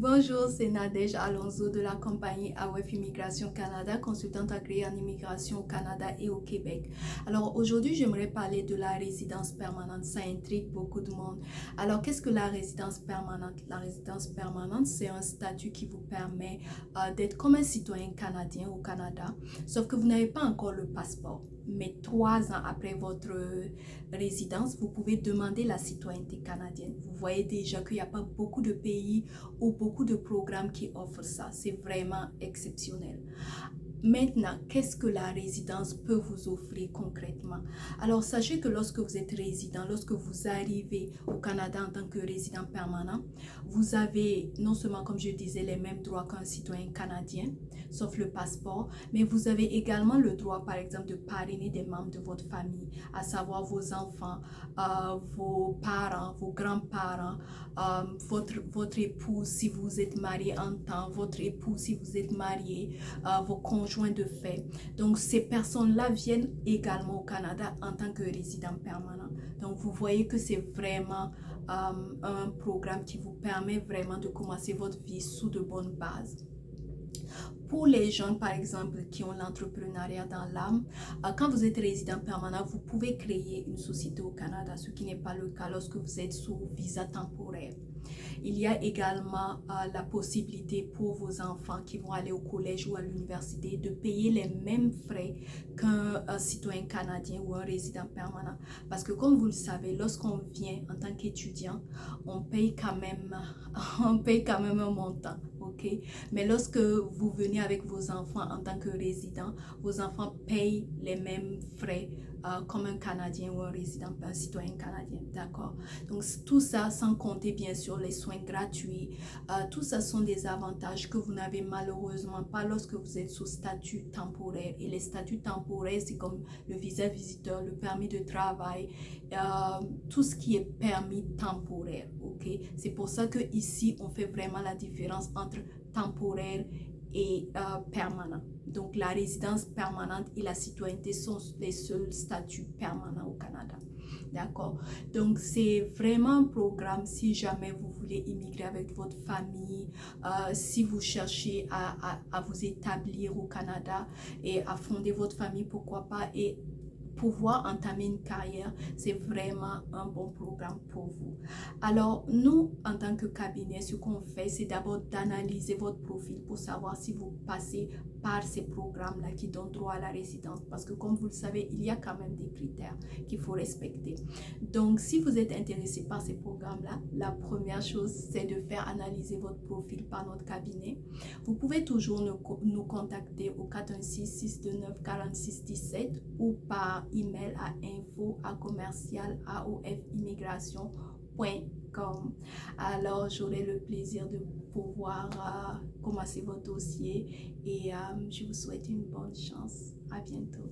Bonjour, c'est Nadège Alonso de la compagnie AWEF Immigration Canada, consultante agréée en immigration au Canada et au Québec. Alors aujourd'hui, j'aimerais parler de la résidence permanente. Ça intrigue beaucoup de monde. Alors qu'est-ce que la résidence permanente? La résidence permanente, c'est un statut qui vous permet d'être comme un citoyen canadien au Canada, sauf que vous n'avez pas encore le passeport. Mais 3 ans après votre résidence, vous pouvez demander la citoyenneté canadienne. Vous voyez déjà qu'il n'y a pas beaucoup de pays ou beaucoup de programmes qui offrent ça. C'est vraiment exceptionnel. Maintenant, qu'est-ce que la résidence peut vous offrir concrètement? Alors, sachez que lorsque vous êtes résident, lorsque vous arrivez au Canada en tant que résident permanent, vous avez non seulement, comme je disais, les mêmes droits qu'un citoyen canadien, sauf le passeport, mais vous avez également le droit, par exemple, de parrainer des membres de votre famille, à savoir vos enfants, vos parents, vos grands-parents, votre épouse si vous êtes marié en temps, votre époux si vous êtes marié, vos conjoints de fait. Donc, ces personnes-là viennent également au Canada en tant que résidents permanents. Donc, vous voyez que c'est vraiment un programme qui vous permet vraiment de commencer votre vie sous de bonnes bases. Pour les jeunes, par exemple, qui ont l'entrepreneuriat dans l'âme, quand vous êtes résident permanent, vous pouvez créer une société au Canada, ce qui n'est pas le cas lorsque vous êtes sous visa temporaire. Il y a également la possibilité pour vos enfants qui vont aller au collège ou à l'université de payer les mêmes frais qu'un citoyen canadien ou un résident permanent. Parce que comme vous le savez, lorsqu'on vient en tant qu'étudiant, on paye quand même un montant. Okay? Mais lorsque vous venez avec vos enfants en tant que résident, vos enfants payent les mêmes frais comme un Canadien ou un résident, un citoyen canadien, d'accord? Donc tout ça sans compter bien sûr les soins gratuits, tout ça sont des avantages que vous n'avez malheureusement pas lorsque vous êtes sous statut temporaire. Et les statuts temporaires, c'est comme le visa visiteur, le permis de travail, tout ce qui est permis temporaire, ok? C'est pour ça que ici on fait vraiment la différence entre temporaire et permanent. Donc la résidence permanente et la citoyenneté sont les seuls statuts permanents au Canada. D'accord? Donc c'est vraiment un programme si jamais vous voulez immigrer avec votre famille, si vous cherchez à vous établir au Canada et à fonder votre famille, pourquoi pas, et pouvoir entamer une carrière, c'est vraiment un bon programme pour vous. Alors, nous, en tant que cabinet, ce qu'on fait, c'est d'abord d'analyser votre profil pour savoir si vous passez par ces programmes-là qui donnent droit à la résidence. Parce que, comme vous le savez, il y a quand même des critères qu'il faut respecter. Donc, si vous êtes intéressé par ces programmes-là, la première chose, c'est de faire analyser votre profil par notre cabinet. Vous pouvez toujours nous contacter au 416-629-4617 ou par email à info@commercial-aofimmigration.com. Alors, j'aurai le plaisir de pouvoir commencer votre dossier et je vous souhaite une bonne chance. À bientôt.